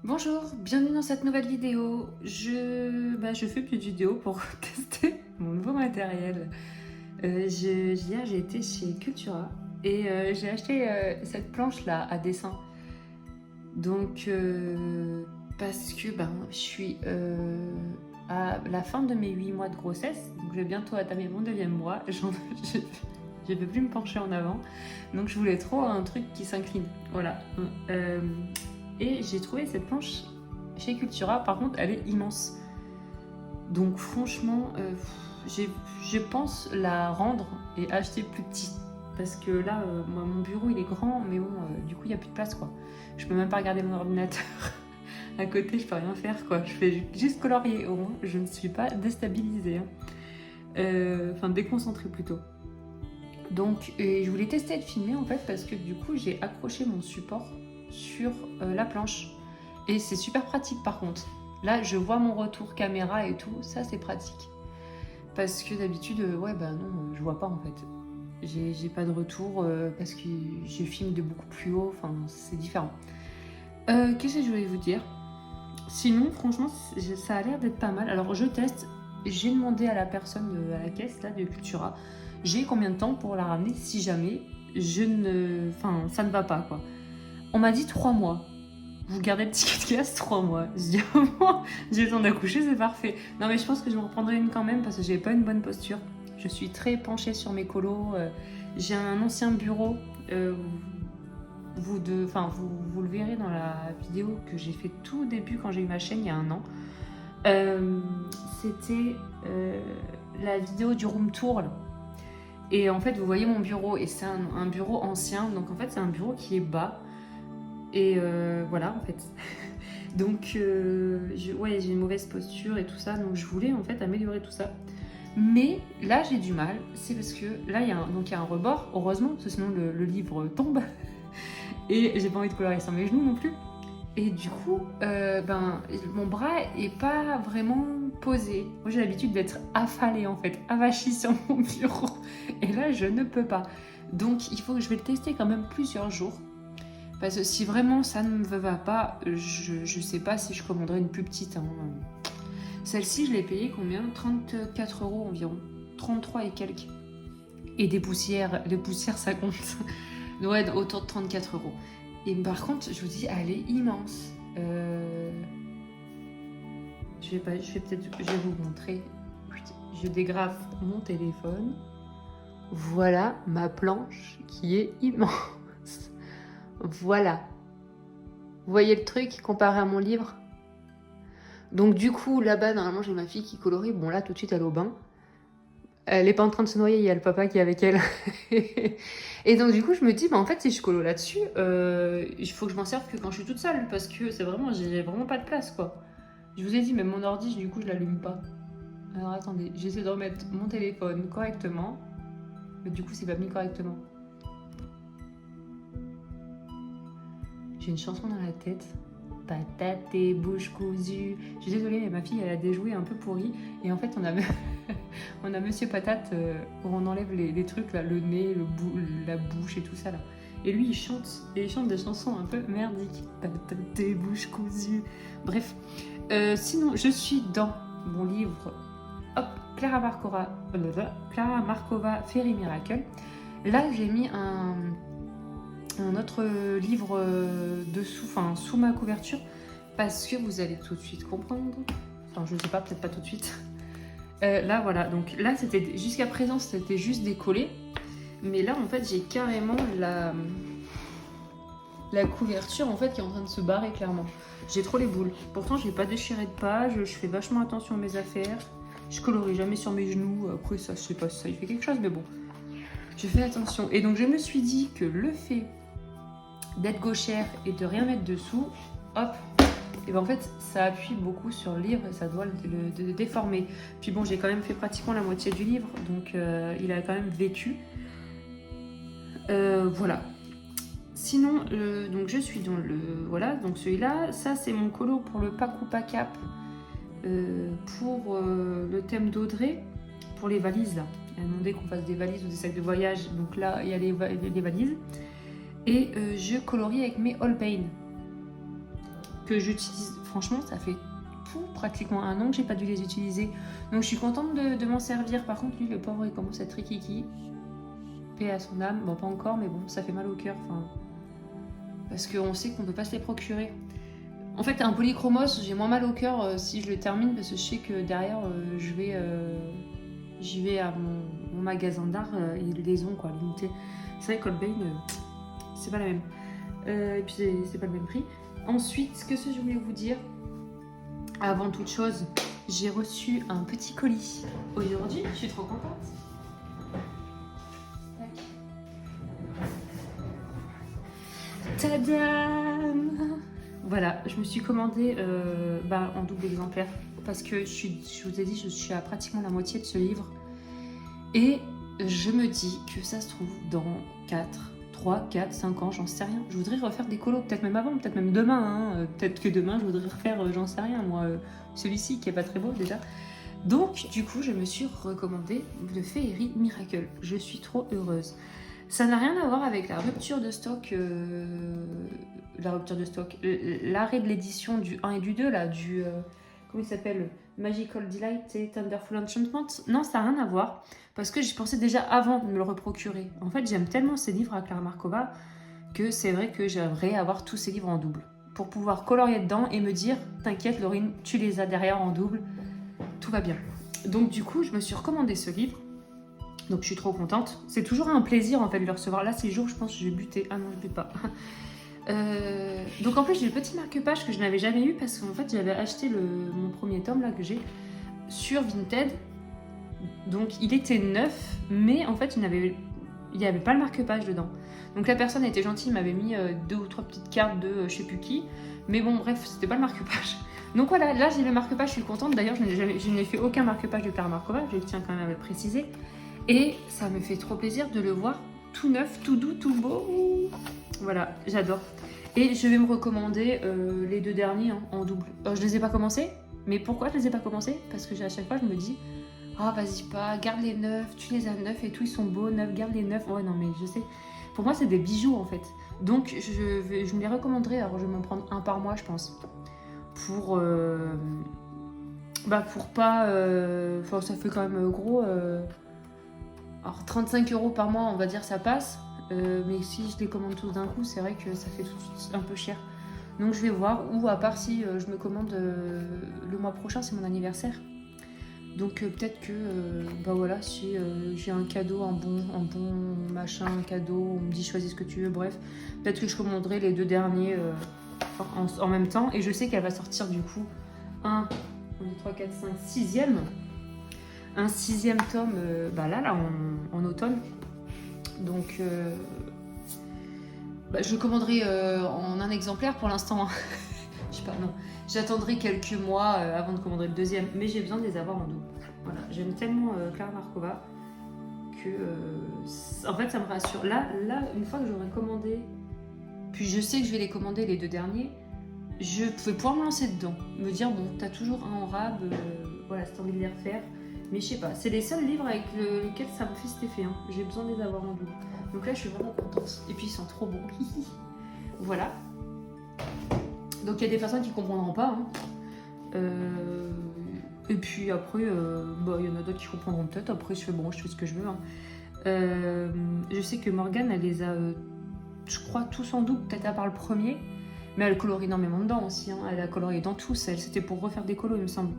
Bonjour, bienvenue dans cette nouvelle vidéo. Je fais plus de vidéos pour tester mon nouveau matériel. Hier, j'ai été chez Cultura et j'ai acheté cette planche-là à dessin. Donc, parce que je suis à la fin de mes 8 mois de grossesse, donc je vais bientôt attaquer mon 9e mois. Je ne peux plus me pencher en avant, donc je voulais trop un truc qui s'incline. Voilà. Et j'ai trouvé cette planche chez Cultura, par contre elle est immense. Donc franchement, je pense la rendre et acheter plus petit. Parce que là, moi, mon bureau il est grand, mais bon, du coup il n'y a plus de place quoi. Je peux même pas regarder mon ordinateur. À côté, je peux rien faire quoi. Je fais juste colorier, au moins je ne suis pas déstabilisée. Enfin déconcentrée plutôt. Donc je voulais tester de filmer en fait parce que du coup j'ai accroché mon support sur la planche. Et c'est super pratique par contre. Là, je vois mon retour caméra et tout, ça c'est pratique. Parce que d'habitude, je vois pas en fait. J'ai pas de retour parce que je filme de beaucoup plus haut, enfin c'est différent. Qu'est-ce que je voulais vous dire? Sinon, franchement, ça a l'air d'être pas mal. Alors je teste, j'ai demandé à la personne à la caisse là, de Cultura, j'ai combien de temps pour la ramener si jamais ça ne va pas quoi. On m'a dit 3 mois. Vous gardez le ticket de caisse 3 mois. Je dis, j'ai le temps d'accoucher, c'est parfait. Non, mais je pense que je me reprendrai une quand même parce que j'ai pas une bonne posture. Je suis très penchée sur mes colos. J'ai un ancien bureau. Vous le verrez dans la vidéo que j'ai fait tout début quand j'ai eu ma chaîne il y a 1 an. C'était la vidéo du room tour. Là. Et en fait, vous voyez mon bureau. Et c'est un bureau ancien. Donc en fait, c'est un bureau qui est bas. Et voilà en fait. Donc j'ai une mauvaise posture et tout ça, donc je voulais en fait améliorer tout ça. Mais là j'ai du mal, c'est parce que là il y a un rebord, heureusement, parce que sinon le livre tombe. Et j'ai pas envie de colorier sur mes genoux non plus. Et du coup, mon bras est pas vraiment posé. Moi j'ai l'habitude d'être affalée en fait, avachie sur mon bureau. Et là je ne peux pas. Donc je vais le tester quand même plusieurs jours. Parce que si vraiment ça ne me va pas, je sais pas si je commanderai une plus petite. Hein. Celle-ci, je l'ai payée combien? 34 € environ. 33 et quelques. Et des poussières, les poussières ça compte. Ouais, autour de 34 €. Et par contre, je vous dis, elle est immense. Je vais vous montrer. Je dégrafe mon téléphone. Voilà ma planche qui est immense. Voilà. Vous voyez le truc comparé à mon livre? Donc du coup, là-bas, normalement, j'ai ma fille qui colorie. Bon, là, tout de suite, elle est au bain. Elle n'est pas en train de se noyer, il y a le papa qui est avec elle. Et donc du coup, je me dis, en fait, si je colo là-dessus, il faut que je m'en serve que quand je suis toute seule. Parce que j'ai vraiment pas de place, quoi. Je vous ai dit, même mon ordi, du coup, je l'allume pas. Alors attendez, j'essaie de remettre mon téléphone correctement. Mais du coup, c'est pas mis correctement. J'ai une chanson dans la tête. Patate et bouche cousue. Je suis désolée, mais ma fille, elle a des jouets un peu pourris. Et en fait, on a Monsieur Patate où on enlève les trucs, là, le nez, la bouche et tout ça. Là. Et lui, il chante des chansons un peu merdiques. Patate et bouche cousue. Bref. Sinon, je suis dans mon livre. Hop, Clara Markova, Fairy Miracle. Là, j'ai mis un autre livre dessous, sous ma couverture, parce que vous allez tout de suite comprendre. Enfin, je sais pas, peut-être pas tout de suite. Là, voilà. Donc là, jusqu'à présent, c'était juste décollé. Mais là, en fait, j'ai carrément la couverture en fait qui est en train de se barrer clairement. J'ai trop les boules. Pourtant, j'ai pas déchiré de page. Je fais vachement attention à mes affaires. Je colorie jamais sur mes genoux. Après, ça, je sais pas si ça y fait quelque chose, mais bon. Je fais attention. Et donc, je me suis dit que le fait d'être gauchère et de rien mettre dessous, hop, et ben en fait ça appuie beaucoup sur le livre et ça doit le déformer. Puis bon, j'ai quand même fait pratiquement la moitié du livre, donc il a quand même vécu. Voilà. Sinon, donc je suis dans le... Voilà, donc celui-là, ça c'est mon colo pour le Paku Pakap, pour le thème d'Audrey, pour les valises là. Elle a demandé qu'on fasse des valises ou des sacs de voyage, donc là il y a les valises. Et je colorie avec mes All Pain. que j'utilise. Franchement, ça fait pratiquement 1 an que j'ai pas dû les utiliser. Donc je suis contente de m'en servir. Par contre, lui, le pauvre, il commence à être rikiki. Paix à son âme. Bon, pas encore, mais bon, ça fait mal au cœur. Enfin, parce qu'on sait qu'on peut pas se les procurer. En fait, un polychromos, j'ai moins mal au cœur si je le termine, parce que je sais que derrière, j'y vais à mon magasin d'art, ils les ont, quoi, limité. C'est vrai que Coldbane, c'est pas la même. Et puis c'est pas le même prix. Ensuite, ce que je voulais vous dire, avant toute chose, j'ai reçu un petit colis aujourd'hui. Je suis trop contente. Tadam! Voilà, je me suis commandé en double exemplaire parce que je vous ai dit, je suis à pratiquement la moitié de ce livre et je me dis que ça se trouve dans 3, 4, 5 ans, j'en sais rien. Je voudrais refaire des colos, peut-être même avant, peut-être même demain. Hein. Peut-être que demain, je voudrais refaire, j'en sais rien, moi, celui-ci qui est pas très beau déjà. Donc, du coup, je me suis recommandé le Féerie Miracle. Je suis trop heureuse. Ça n'a rien à voir avec la rupture de stock, l'arrêt de l'édition du 1 et du 2, là, comment il s'appelle, Magical Delight et Thunderful Enchantment. Non, ça n'a rien à voir, parce que j'y pensais déjà avant de me le reprocurer. En fait, j'aime tellement ces livres à Clara Markova que c'est vrai que j'aimerais avoir tous ces livres en double, pour pouvoir colorier dedans et me dire, t'inquiète Laurine, tu les as derrière en double, tout va bien. Donc du coup, je me suis recommandé ce livre. Donc je suis trop contente. C'est toujours un plaisir en fait de le recevoir. Là, ces jours, je pense que je vais buter. Ah non, je bute pas. Donc en plus, j'ai le petit marque-page que je n'avais jamais eu parce qu'en fait, j'avais acheté mon premier tome là que j'ai sur Vinted. Donc il était neuf, mais en fait, il n'y avait pas le marque-page dedans. Donc la personne était gentille, m'avait mis 2 ou 3 petites cartes de je sais plus qui. Mais bon, bref, c'était pas le marque-page. Donc voilà, là j'ai le marque-page, je suis contente. D'ailleurs, je n'ai fait aucun marque-page de Clara Markova, je tiens quand même à le préciser. Et ça me fait trop plaisir de le voir tout neuf, tout doux, tout beau. Voilà, j'adore. Et je vais me recommander les 2 derniers en double. Je les ai pas commencés, mais pourquoi je les ai pas commencés? Parce que à chaque fois je me dis, ah vas-y pas, garde les neufs, tu les as neufs et tout, ils sont beaux, neufs, garde les neufs. Ouais non mais je sais, pour moi c'est des bijoux en fait. Donc je me les recommanderai, alors je vais m'en prendre un par mois je pense. Pour pas... Enfin ça fait quand même gros... Alors 35 € par mois, on va dire, ça passe. Mais si je les commande tous d'un coup, c'est vrai que ça fait tout de suite un peu cher. Donc je vais voir. Ou à part si je me commande le mois prochain, c'est mon anniversaire. Donc peut-être que, voilà, si j'ai un cadeau, un bon machin, un cadeau, on me dit choisis ce que tu veux, bref. Peut-être que je commanderai les 2 derniers en même temps. Et je sais qu'elle va sortir du coup 1, 2, 3, 4, 5, 6e. Un 6e tome là en automne. Donc je commanderai en un exemplaire pour l'instant. Je sais pas, non. J'attendrai quelques mois avant de commander le 2e, mais j'ai besoin de les avoir en double. Voilà, j'aime tellement Clara Markova que en fait ça me rassure. Là, une fois que j'aurai commandé, puis je sais que je vais les commander les 2 derniers, je vais pouvoir me lancer dedans, me dire bon, t'as toujours un en rab, voilà, si t'as envie de les refaire. Mais je sais pas, c'est les seuls livres avec lesquels ça me fait cet effet. J'ai besoin de les avoir en double. Donc là, je suis vraiment contente. Et puis, ils sont trop bons. Voilà. Donc, il y a des personnes qui comprendront pas. Et puis après, il y en a d'autres qui comprendront peut-être. Après, je fais ce que je veux. Je sais que Morgane, elle les a, je crois, tous en double, peut-être à part le premier. Mais elle colorie énormément dedans aussi. Elle a colorié dans tous. C'était pour refaire des colos, il me semble.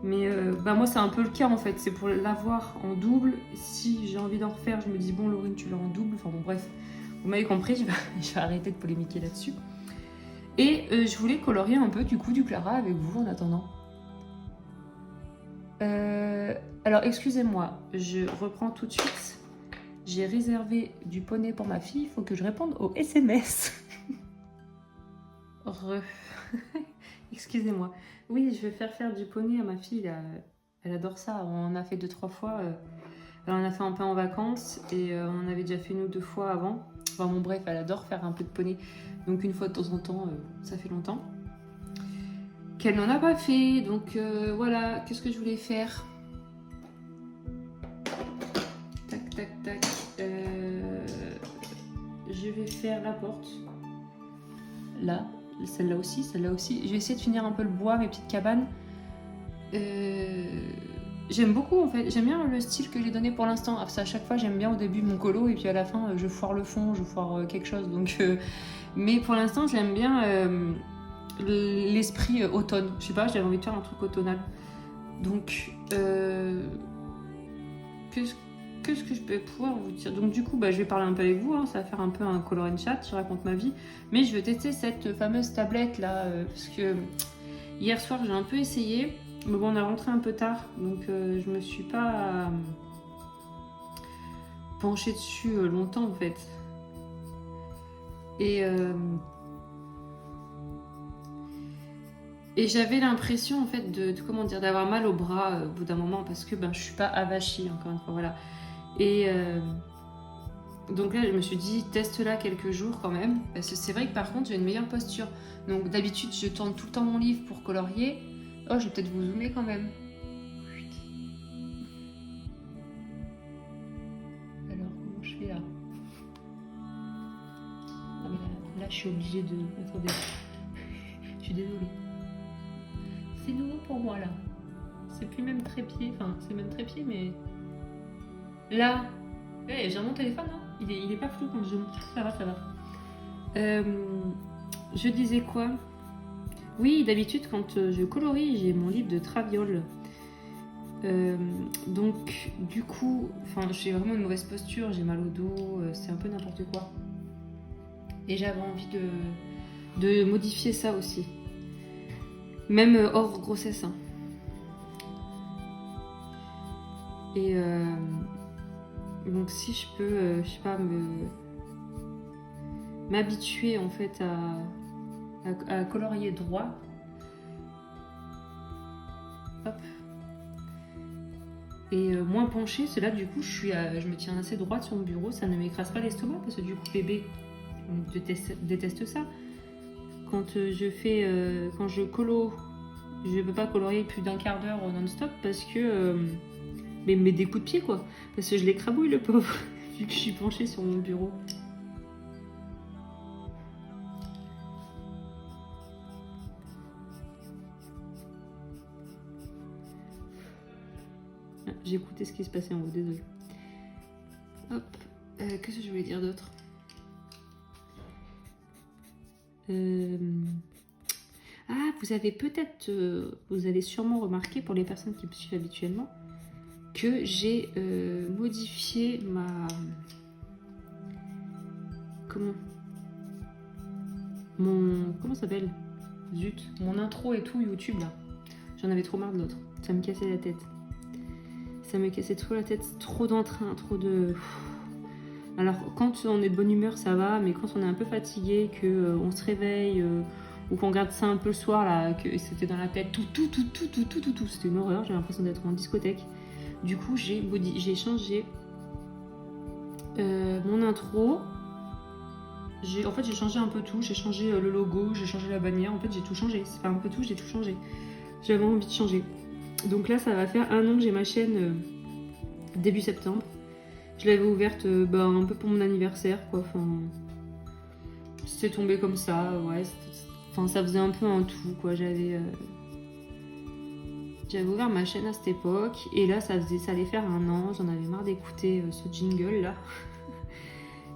Mais moi c'est un peu le cas en fait, c'est pour l'avoir en double. Si j'ai envie d'en refaire, je me dis bon Laurine tu l'as en double, enfin bon bref, vous m'avez compris, je vais arrêter de polémiquer là-dessus. Et je voulais colorier un peu du coup du Clara avec vous en attendant. Alors excusez-moi, je reprends tout de suite. J'ai réservé du poney pour ma fille, il faut que je réponde au SMS. Excusez-moi. Oui, je vais faire du poney à ma fille. Elle adore ça. On en a fait 2-3 fois. Elle en a fait un peu en vacances et on en avait déjà fait 1 ou 2 fois avant. Enfin bon, bref, elle adore faire un peu de poney. Donc une fois de temps en temps, ça fait longtemps qu'elle n'en a pas fait. Donc voilà, qu'est-ce que je voulais faire? Tac, tac, tac. Je vais faire la porte. Là. celle-là aussi, celle-là aussi. Je vais essayer de finir un peu le bois, mes petites cabanes. J'aime beaucoup en fait, j'aime bien le style que j'ai donné pour l'instant. À chaque fois j'aime bien au début mon colo et puis à la fin je foire le fond, je foire quelque chose. Donc, mais pour l'instant j'aime bien l'esprit automne. Je sais pas, j'avais envie de faire un truc automnal. Donc, qu'est-ce que je peux pouvoir vous dire? Donc du coup, je vais parler un peu avec vous, hein, ça va faire un peu un color and chat, je raconte ma vie. Mais je vais tester cette fameuse tablette là, parce que hier soir j'ai un peu essayé. Mais bon, on est rentré un peu tard, donc je me suis pas penchée dessus longtemps en fait. Et j'avais l'impression en fait comment dire, d'avoir mal au bras au bout d'un moment parce que je suis pas avachie encore une fois, voilà. Et donc là je me suis dit teste-la quelques jours quand même, parce que c'est vrai que par contre j'ai une meilleure posture. Donc d'habitude je tourne tout le temps mon livre pour colorier. Oh, je vais peut-être vous zoomer quand même. Alors, comment je fais là? Ah, mais là, je suis obligée de... Attendez. Je suis désolée. C'est nouveau pour moi, là. C'est plus même trépied. Enfin, c'est même trépied, mais... Là. J'ai mon téléphone, hein. Il est pas flou quand je zoome. Ça va, ça va. Je disais quoi? Oui, d'habitude, quand je colorie, j'ai mon livre de traviole. Donc, du coup, j'ai vraiment une mauvaise posture, j'ai mal au dos, c'est un peu n'importe quoi. Et j'avais envie de modifier ça aussi. Même hors grossesse. Hein. Et donc, si je peux, je sais pas, m'habituer en fait à colorier droit. Hop. Et moins penchée, c'est là du coup je me tiens assez droite sur mon bureau, ça ne m'écrase pas l'estomac parce que du coup bébé déteste ça. Quand quand je colo, je peux pas colorier plus d'un quart d'heure non-stop parce que mais des coups de pied quoi, parce que je l'écrabouille le pauvre vu que je suis penchée sur mon bureau. J'ai écouté ce qui se passait en haut, désolé. Hop, qu'est-ce que je voulais dire d'autre? Ah, vous avez peut-être, vous allez sûrement remarquer pour les personnes qui me suivent habituellement que j'ai modifié ma... Comment ça s'appelle? Zut, mon intro et tout YouTube là. J'en avais trop marre de l'autre, ça me cassait la tête. Ça me cassait trop la tête, trop d'entrain, trop de... Alors quand on est de bonne humeur ça va, mais quand on est un peu fatigué, qu'on se réveille ou qu'on regarde ça un peu le soir là, que c'était dans la tête tout, c'était une horreur, j'ai l'impression d'être en discothèque. Du coup j'ai changé mon intro. En fait j'ai changé un peu tout, j'ai changé le logo, j'ai changé la bannière, en fait j'ai tout changé. C'est pas un peu tout, j'ai tout changé. J'avais envie de changer. Donc là, ça va faire 1 an que j'ai ma chaîne début septembre. Je l'avais ouverte un peu pour mon anniversaire, quoi. C'était tombé comme ça, ouais. Ça faisait un peu un tout, quoi. J'avais ouvert ma chaîne à cette époque. Et là, ça allait faire 1 an. J'en avais marre d'écouter ce jingle, là.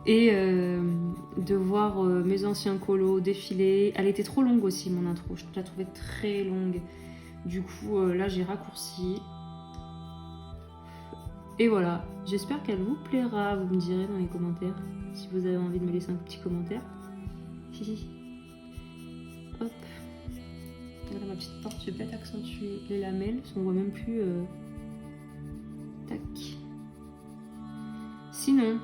Et de voir mes anciens colos défiler. Elle était trop longue aussi, mon intro. Je la trouvais très longue. Du coup, là, j'ai raccourci. Et voilà. J'espère qu'elle vous plaira. Vous me direz dans les commentaires si vous avez envie de me laisser un petit commentaire. Hop. Voilà ma petite porte. Je vais peut-être accentuer les lamelles. On voit même plus... Tac. Sinon,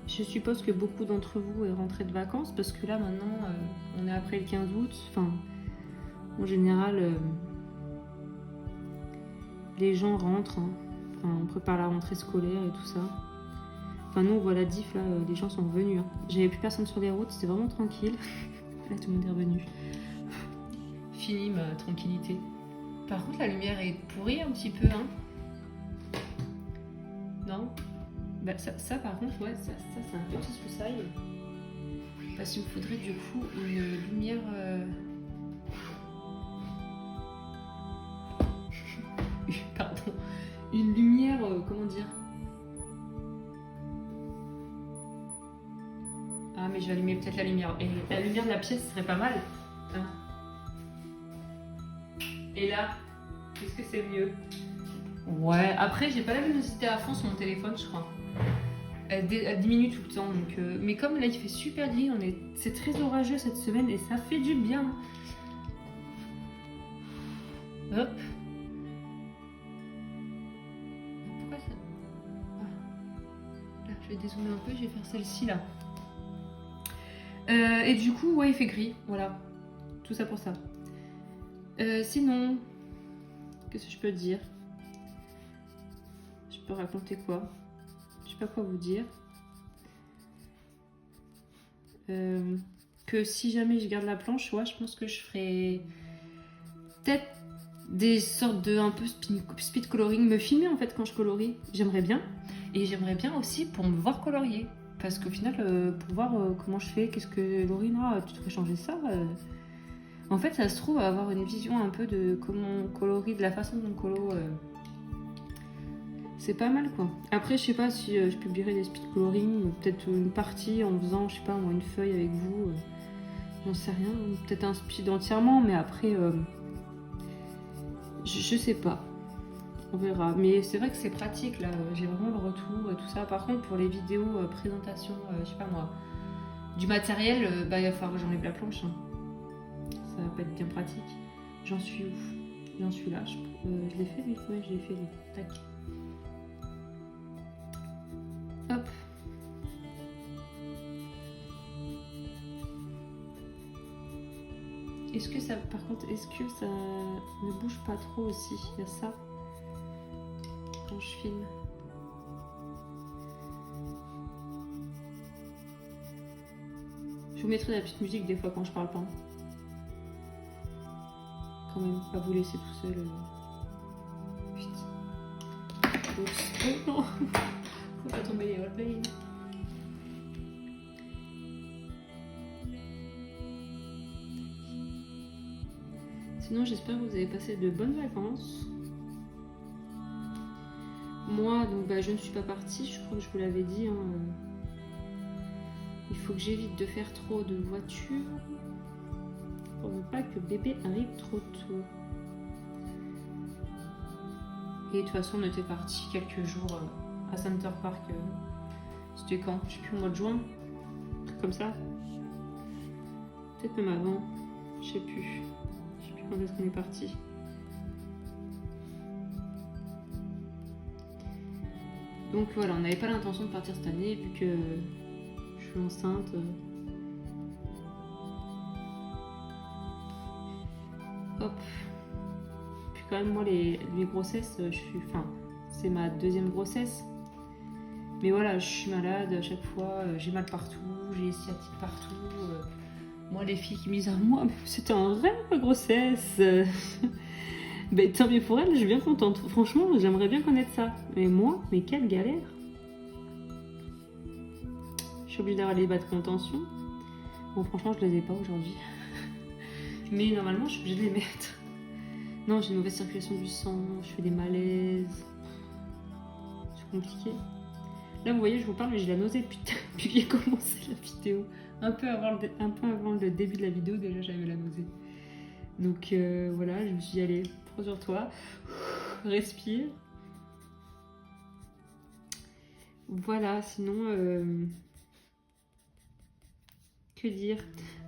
je suppose que beaucoup d'entre vous est rentré de vacances parce que là, maintenant, on est après le 15 août. Enfin, en général... les gens rentrent, hein. On prépare la rentrée scolaire et tout ça. Nous, voilà, diff, là, les gens sont revenus. Hein. J'avais plus personne sur les routes, c'était vraiment tranquille. Là, tout le monde est revenu. Fini ma tranquillité. Par contre, la lumière est pourrie un petit peu, hein. Non? Ça par contre, ouais, ça c'est un petit souci. Parce qu'il me faudrait du coup une lumière... Pardon. Une lumière, comment dire? Ah mais je vais allumer peut-être la lumière. Et la lumière de la pièce serait pas mal. Hein. Et là, est-ce que c'est mieux? Ouais, après j'ai pas la luminosité à fond sur mon téléphone je crois. Elle diminue tout le temps donc, mais comme là il fait super gris, c'est très orageux cette semaine et ça fait du bien. Hop. Pourquoi ça... Ah. Là je vais dézoomer un peu, je vais faire celle-ci là. Et du coup ouais il fait gris, voilà. Tout ça pour ça. Sinon, qu'est-ce que je peux dire? Je peux raconter quoi? Je sais pas quoi vous dire. Que si jamais je garde la planche, ouais, je pense que je ferai peut-être des sortes de un peu speed coloring, me filmer en fait quand je colorie. J'aimerais bien. Et j'aimerais bien aussi pour me voir colorier. Parce qu'au final, pour voir comment je fais, qu'est-ce que Laurine, tu devrais changer ça. En fait, ça se trouve avoir une vision un peu de comment on colorie, de la façon dont on colo. C'est pas mal quoi. Après, je sais pas si je publierai des speed coloring, peut-être une partie en faisant, je sais pas moi, une feuille avec vous. J'en sais rien. Peut-être un speed entièrement, mais après, je sais pas. On verra. Mais c'est vrai que c'est pratique là. J'ai vraiment le retour et tout ça. Par contre, pour les vidéos présentation, je sais pas moi, du matériel, il va falloir que j'enlève la planche. Hein. Ça va pas être bien pratique. J'en suis où? J'en suis là. Je l'ai fait vite, ouais, je l'ai fait vite. Tac. Hop. Est-ce que ça, par contre, est-ce que ça ne bouge pas trop aussi? Il y a ça quand je filme. Je vous mettrai la petite musique des fois quand je parle pas. Quand même, pas vous laisser tout seul. Putain. Oups. Oh non. Faut pas tomber les Holbein. Sinon, j'espère que vous avez passé de bonnes vacances. Moi, donc, je ne suis pas partie, je crois que je vous l'avais dit. Hein. Il faut que j'évite de faire trop de voitures pour ne pas que bébé arrive trop tôt. Et de toute façon, on était parti quelques jours à Center Park. C'était quand? Je sais plus, au mois de juin. Un truc comme ça. Peut-être même avant. Je sais plus. Je sais plus quand est-ce qu'on est parti. Donc voilà, on n'avait pas l'intention de partir cette année vu que je suis enceinte. Hop. Puis quand même moi les grossesses, c'est ma deuxième grossesse. Mais voilà, je suis malade à chaque fois, j'ai mal partout, j'ai sciatique partout. Moi les filles qui me disent à moi, mais c'était un rêve la grossesse. Ben, tant mieux pour elle, je suis bien contente. Franchement, j'aimerais bien connaître ça. Mais moi, mais quelle galère! Je suis obligée d'avoir les bas de contention. Bon, franchement, je les ai pas aujourd'hui. Mais normalement, je suis obligée de les mettre. Non, j'ai une mauvaise circulation du sang, je fais des malaises. C'est compliqué. Là, vous voyez, je vous parle, mais j'ai la nausée depuis que j'ai commencé la vidéo. Un peu avant le début de la vidéo, déjà, j'avais la nausée. Donc voilà, je me suis dit, allez, prends sur toi, respire. Voilà, sinon, que dire?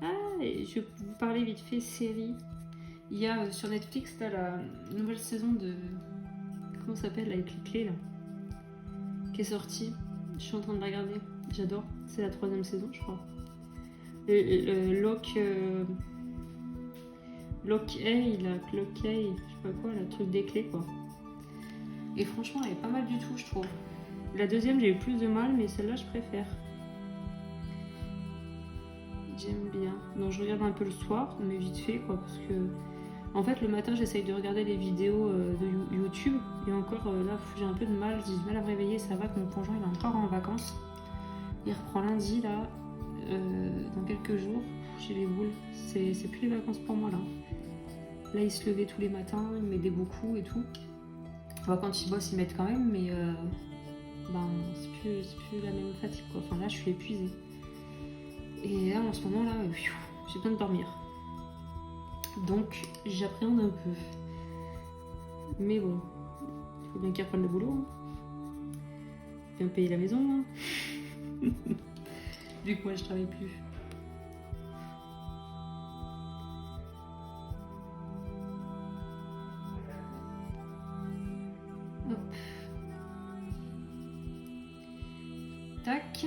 Ah, je vais vous parler vite fait série. Il y a sur Netflix là, la nouvelle saison de... Comment ça s'appelle avec les clés là? Qui est sortie. Je suis en train de la regarder. J'adore. C'est la 3e saison, je crois. Lock-A, je sais pas quoi, le truc des clés quoi. Et franchement, elle est pas mal du tout, je trouve. La deuxième, j'ai eu plus de mal, mais celle-là, je préfère. J'aime bien. Donc, je regarde un peu le soir, mais vite fait quoi, parce que en fait, le matin, j'essaye de regarder les vidéos de YouTube, et encore là, j'ai un peu de mal, j'ai du mal à me réveiller. Ça va que mon conjoint il est encore en vacances. Il reprend lundi là. dans quelques jours, j'ai les boules. C'est plus les vacances pour moi là. Là, il se levait tous les matins, il m'aidait beaucoup et tout. Enfin, quand il bosse, il m'aide quand même, mais c'est plus la même fatigue quoi. Enfin là, je suis épuisée. Et là, en ce moment là, j'ai besoin de dormir. Donc, j'appréhende un peu. Mais bon, il faut bien qu'il reprenne le boulot. Hein. Bien payer la maison. Hein. Vu que moi, je travaille plus. Hop. Tac.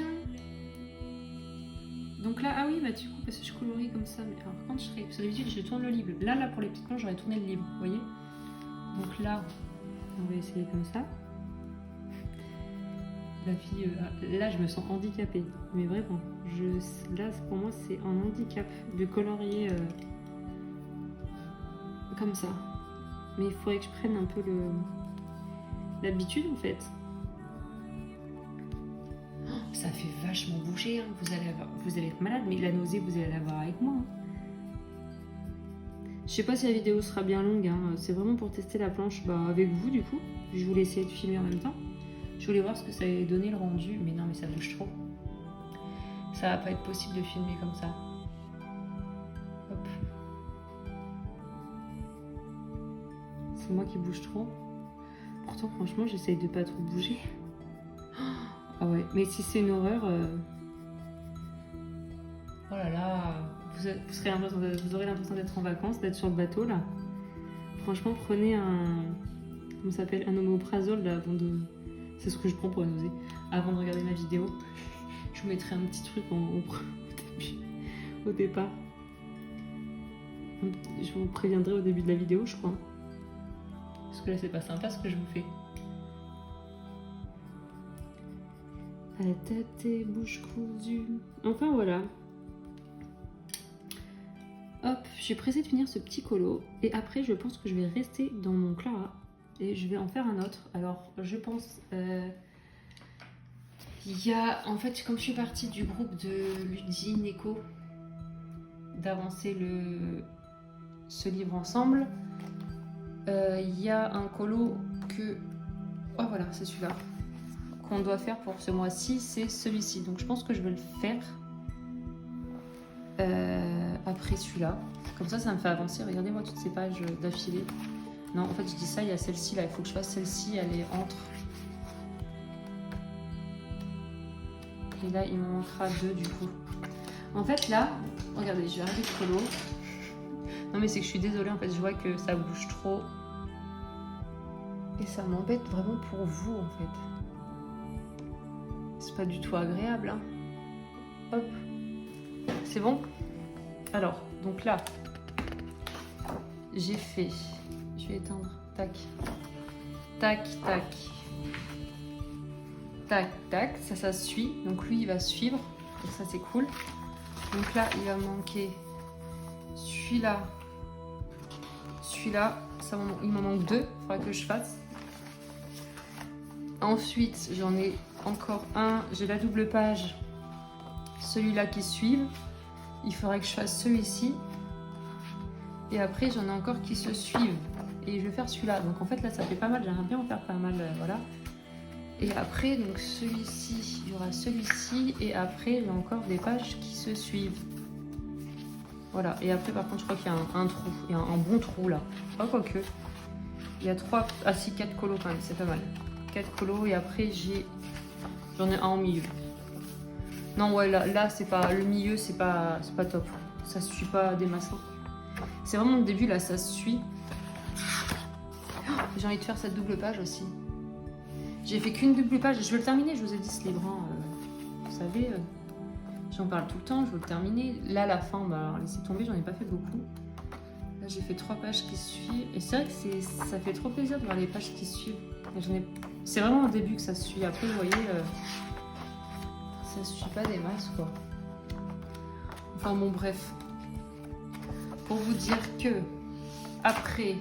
Donc là, ah oui, bah du coup, parce que je colorie comme ça, mais alors quand je serai, parce que d'habitude je tourne le livre. Là, pour les petites planches, j'aurais tourné le livre, vous voyez. Donc là, on va essayer comme ça. La fille, là, je me sens handicapée, mais vraiment, là, pour moi, c'est un handicap de colorier comme ça. Mais il faudrait que je prenne un peu l'habitude, en fait. Ça fait vachement bouger, hein. Vous allez être malade, mais la nausée, vous allez l'avoir avec moi. Hein. Je sais pas si la vidéo sera bien longue, hein. C'est vraiment pour tester la planche avec vous du coup. Je voulais essayer de filmer en même temps. Je voulais voir ce que ça allait donner le rendu, mais non, mais ça bouge trop. Ça va pas être possible de filmer comme ça. Hop. C'est moi qui bouge trop. Pourtant, franchement, j'essaye de pas trop bouger. Ah ouais, mais si c'est une horreur, oh là là, vous aurez l'impression d'être en vacances, d'être sur le bateau là. Franchement, prenez comment ça s'appelle, un oméprazole là avant de, c'est ce que je prends pour la nausée. Avant de regarder ma vidéo, je vous mettrai un petit truc au départ. Je vous préviendrai au début de la vidéo, je crois. Parce que là, c'est pas sympa ce que je vous fais. À la tête et bouche cousue. Enfin voilà. Hop, je suis pressée de finir ce petit colo. Et après, je pense que je vais rester dans mon Clara. Et je vais en faire un autre. Alors, je pense... il y a... En fait, comme je suis partie du groupe de Ludine Eco, d'avancer ce livre ensemble, il y a un colo que... Oh voilà, c'est celui-là. Qu'on doit faire pour ce mois-ci, c'est celui-ci. Donc je pense que je vais le faire après celui-là. Comme ça me fait avancer. Regardez-moi toutes ces pages d'affilée. Non, en fait, je dis ça, il y a celle-ci là. Il faut que je fasse celle-ci, elle est entre. Et là, il me manquera 2 du coup. En fait, là, regardez, je vais arrêter le colo. Non, mais c'est que je suis désolée, en fait, je vois que ça bouge trop. Et ça m'embête vraiment pour vous, en fait. C'est pas du tout agréable, hein. Hop. C'est bon? Alors, donc là, j'ai fait... Je vais éteindre. Tac. Tac, tac. Tac, tac. Ça suit. Donc lui, il va suivre. Donc ça, c'est cool. Donc là, il va me manquer celui-là. Celui-là. Il m'en manque 2. Il faudra que je fasse. Ensuite, j'en ai encore un. J'ai la double page. Celui-là qui suit. Il faudrait que je fasse celui-ci. Et après, j'en ai encore qui se suivent. Et je vais faire celui-là. Donc en fait, là, ça fait pas mal. J'aimerais bien en faire pas mal. Voilà. Et après, donc celui-ci, il y aura celui-ci. Et après, il y a encore des pages qui se suivent. Voilà. Et après, par contre, je crois qu'il y a un trou. Il y a un bon trou là. Pas quoique. Il y a 3... Ah si, 4 colos quand même. C'est pas mal. 4 colos. Et après, j'en ai un en milieu. Non, ouais, là c'est pas... Le milieu, c'est pas top. Ça se suit pas des masses. C'est vraiment le début, là, ça se suit. J'ai envie de faire cette double page aussi. J'ai fait qu'une double page. Je vais le terminer, je vous ai dit ce livre. Vous savez, j'en parle tout le temps, je veux le terminer. Là, la fin, alors, laissez tomber, j'en ai pas fait beaucoup. Là, j'ai fait 3 pages qui suivent. Et c'est vrai que ça fait trop plaisir de voir les pages qui suivent. C'est vraiment au début que ça se suit. Après, vous voyez, ça se suit pas des masses, quoi. Enfin, bon, bref. Pour vous dire que, après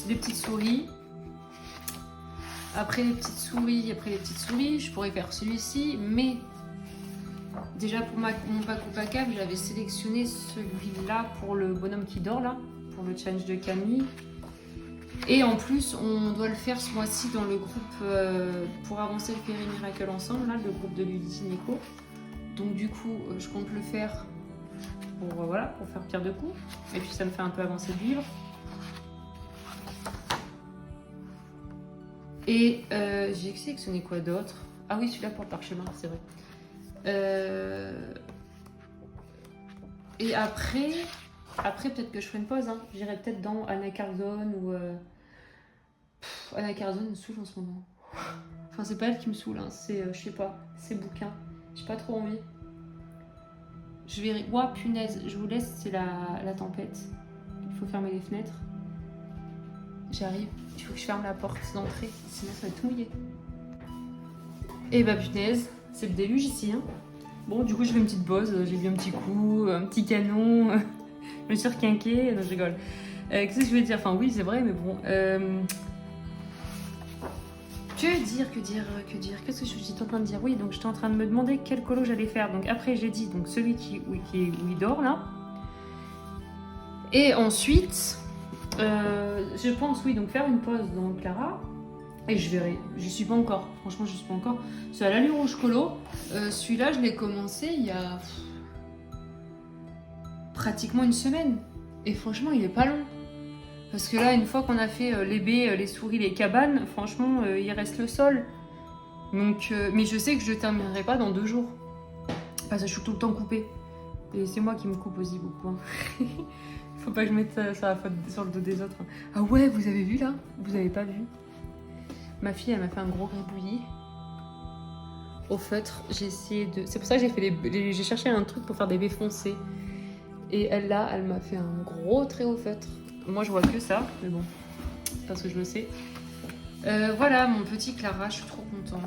les petites souris, après les petites souris, je pourrais faire celui-ci, mais déjà pour mon pack au packable, j'avais sélectionné celui-là pour le bonhomme qui dort là, pour le challenge de Camille. Et en plus, on doit le faire ce mois-ci dans le groupe pour avancer le Fairy Miracle ensemble, là, le groupe de Lully Nico. Donc du coup, je compte le faire pour, voilà, pour faire pierre de coups. Et puis ça me fait un peu avancer le livre. Et j'ai sélectionné quoi d'autre? Ah oui, celui-là pour le parchemin, c'est vrai. Et après peut-être que je ferai une pause. Hein. J'irai peut-être dans Anna Carzone ou... Anna Carzone me saoule en ce moment. Enfin, c'est pas elle qui me saoule, hein. C'est, je sais pas, ces bouquins. J'ai pas trop envie. Je verrai... Ouah, punaise, je vous laisse, c'est la tempête. Il faut fermer les fenêtres. J'arrive, il faut que je ferme la porte d'entrée, sinon ça va être mouillé. Et bah punaise, c'est le déluge ici. Hein. Bon, du coup, je fais une petite pause, j'ai vu un petit coup, un petit canon, je me suis requinquée, non, je rigole. Qu'est-ce que je veux dire? Enfin, oui, c'est vrai, mais bon. Que dire? Qu'est-ce que j'étais en train de dire? Oui, donc j'étais en train de me demander quel colo j'allais faire. Donc après, j'ai dit donc celui où il dort là. Et ensuite, je pense, oui, donc faire une pause dans Clara. Et je verrai. Je suis pas encore. Franchement, je suis pas encore. C'est à l'allure rouge colo. Celui-là, je l'ai commencé il y a pratiquement une semaine. Et franchement, il est pas long. Parce que là, une fois qu'on a fait les baies, les souris, les cabanes, franchement, il reste le sol. Donc, mais je sais que je ne terminerai pas dans 2 jours. Parce que je suis tout le temps coupée. Et c'est moi qui me coupe aussi beaucoup. Hein. Faut pas que je mette ça sur le dos des autres. Ah ouais, vous avez vu là? Vous avez pas vu? Ma fille, elle m'a fait un gros gribouillis. Au feutre, j'ai essayé de... C'est pour ça que j'ai fait j'ai cherché un truc pour faire des baies foncées. Et elle là, elle m'a fait un gros trait au feutre. Moi, je vois que ça, mais bon, parce que je le sais. Voilà, mon petit Clara, je suis trop contente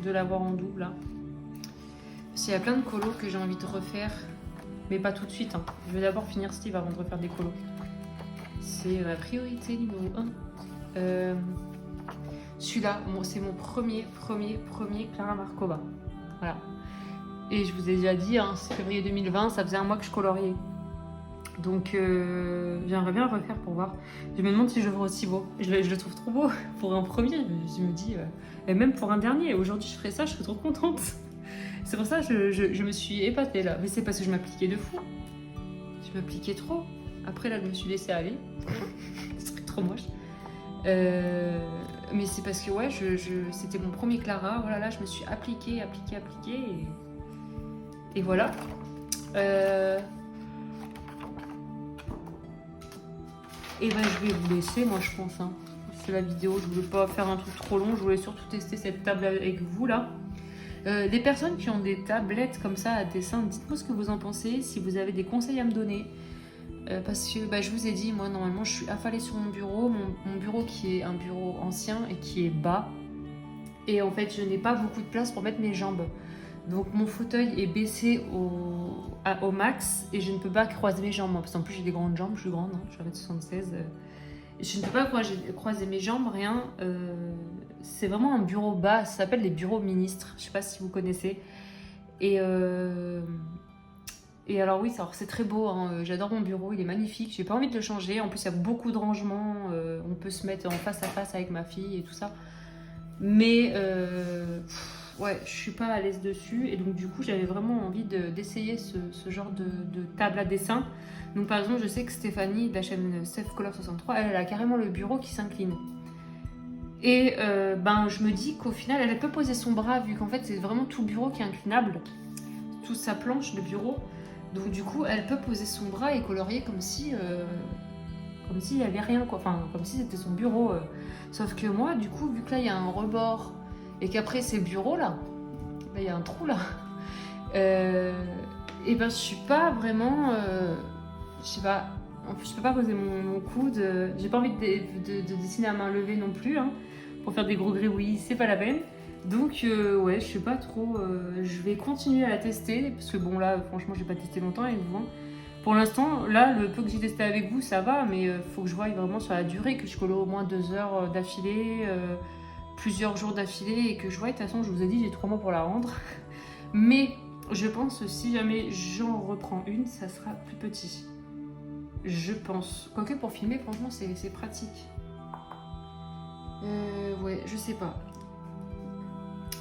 de l'avoir en double, là. Parce qu'il y a plein de colos que j'ai envie de refaire, mais pas tout de suite. Hein. Je vais d'abord finir Steve avant de refaire des colos. C'est ma priorité numéro 1. Celui-là, c'est mon premier Clara Markova. Voilà. Et je vous ai déjà dit, hein, c'est février 2020, ça faisait un mois que je coloriais. Donc j'aimerais bien le refaire pour voir. Je me demande si je le ferai aussi beau. Je le trouve trop beau pour un premier. Je me dis, et même pour un dernier. Aujourd'hui je ferai ça, je serais trop contente. C'est pour ça que je me suis épatée là. Mais c'est parce que je m'appliquais de fou. Je m'appliquais trop. Après là je me suis laissée aller. C'est trop moche. Mais c'est parce que ouais, c'était mon premier Clara. Voilà, là je me suis appliquée et voilà. Et ben je vais vous laisser, moi je pense. Hein. C'est la vidéo, je voulais pas faire un truc trop long, je voulais surtout tester cette table avec vous là. Des personnes qui ont des tablettes comme ça à dessin, dites-moi ce que vous en pensez, si vous avez des conseils à me donner. Parce que je vous ai dit, moi normalement je suis affalée sur mon bureau, mon bureau qui est un bureau ancien et qui est bas. Et en fait je n'ai pas beaucoup de place pour mettre mes jambes. Donc mon fauteuil est baissé au max et je ne peux pas croiser mes jambes. Moi, parce qu'en plus j'ai des grandes jambes, je suis grande, hein, je suis 1m76. Je ne peux pas croiser mes jambes, rien. C'est vraiment un bureau bas, ça s'appelle les bureaux ministres. Je ne sais pas si vous connaissez. Et alors oui, c'est très beau, hein. J'adore mon bureau, il est magnifique. J'ai pas envie de le changer. En plus, il y a beaucoup de rangements. On peut se mettre en face à face avec ma fille et tout ça. Mais ouais, je suis pas à l'aise dessus. Et donc du coup, j'avais vraiment envie d'essayer ce genre de table à dessin. Donc par exemple, je sais que Stéphanie de la chaîne Safe Color 63, elle a carrément le bureau qui s'incline. Et je me dis qu'au final, elle peut poser son bras, vu qu'en fait, c'est vraiment tout le bureau qui est inclinable. Toute sa planche de bureau. Donc du coup, elle peut poser son bras et colorier comme si il n'y avait rien, quoi. Enfin, comme si c'était son bureau. Sauf que moi, du coup, vu que là, il y a un rebord et qu'après, c'est le bureau, là, il y a un trou, là. Et je suis pas vraiment... je sais pas... En plus, je peux pas poser mon coude. J'ai pas envie de dessiner à main levée non plus, hein. Pour faire des gros gribouillis, c'est pas la peine. Donc, ouais, je sais pas trop... je vais continuer à la tester. Parce que bon, là, franchement, j'ai pas testé longtemps avec vous, hein. Pour l'instant, là, le peu que j'ai testé avec vous, ça va, mais faut que je voie vraiment sur la durée, que je colore au moins 2 heures d'affilée, plusieurs jours d'affilée, et que je voie, de toute façon, je vous ai dit, j'ai 3 mois pour la rendre. Mais Je pense si jamais j'en reprends une, ça sera plus petit. Je pense. Quoique pour filmer, franchement, c'est pratique. Ouais, je sais pas.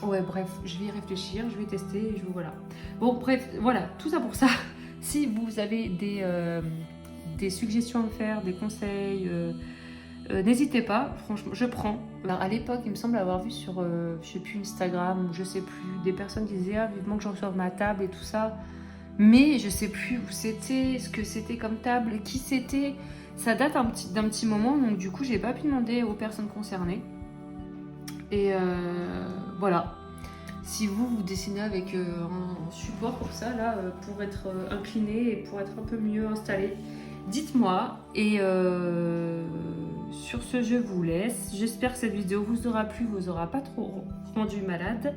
Ouais, bref, je vais y réfléchir, je vais tester et je vous voilà. Bon, bref, voilà, tout ça pour ça. Si vous avez des suggestions à me faire, des conseils, n'hésitez pas, franchement, je prends. Alors, à l'époque, il me semble avoir vu sur, je sais plus, Instagram ou je sais plus, des personnes qui disaient ah, vivement que je reçoive ma table et tout ça. Mais je sais plus où c'était, ce que c'était comme table, qui c'était. Ça date d'un petit moment, donc du coup, j'ai pas pu demander aux personnes concernées. Et voilà. Si vous dessinez avec un support pour ça, là, pour être incliné et pour être un peu mieux installé, dites-moi. Et sur ce, je vous laisse. J'espère que cette vidéo vous aura plu, vous aura pas trop rendu malade.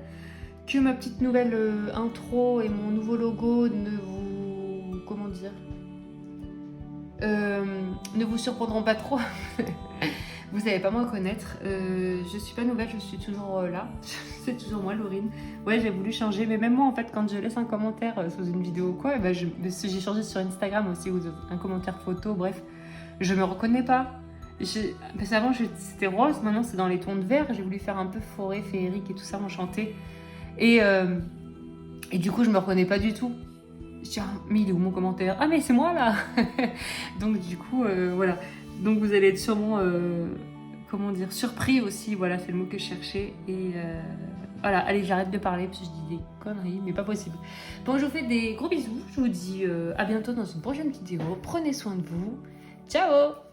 Que ma petite nouvelle intro et mon nouveau logo ne vous... comment dire ne vous surprendront pas trop. Vous n'allez pas me reconnaître. Je suis pas nouvelle, je suis toujours là. C'est toujours moi, Laurine. Ouais, j'ai voulu changer, mais même moi, en fait, quand je laisse un commentaire sous une vidéo ou quoi, ben j'ai changé sur Instagram aussi, ou un commentaire photo, bref, je me reconnais pas. Parce qu'avant, c'était rose, maintenant c'est dans les tons de vert. J'ai voulu faire un peu forêt, féerique et tout ça, enchanté. Et du coup, je me reconnais pas du tout. Je dis, ah, mais il est où mon commentaire? Ah, mais c'est moi là. Donc, du coup, voilà. Donc, vous allez être sûrement, comment dire, surpris aussi. Voilà, c'est le mot que je cherchais. Et voilà, allez, j'arrête de parler parce que je dis des conneries, mais pas possible. Bon, je vous fais des gros bisous. Je vous dis à bientôt dans une prochaine vidéo. Prenez soin de vous. Ciao!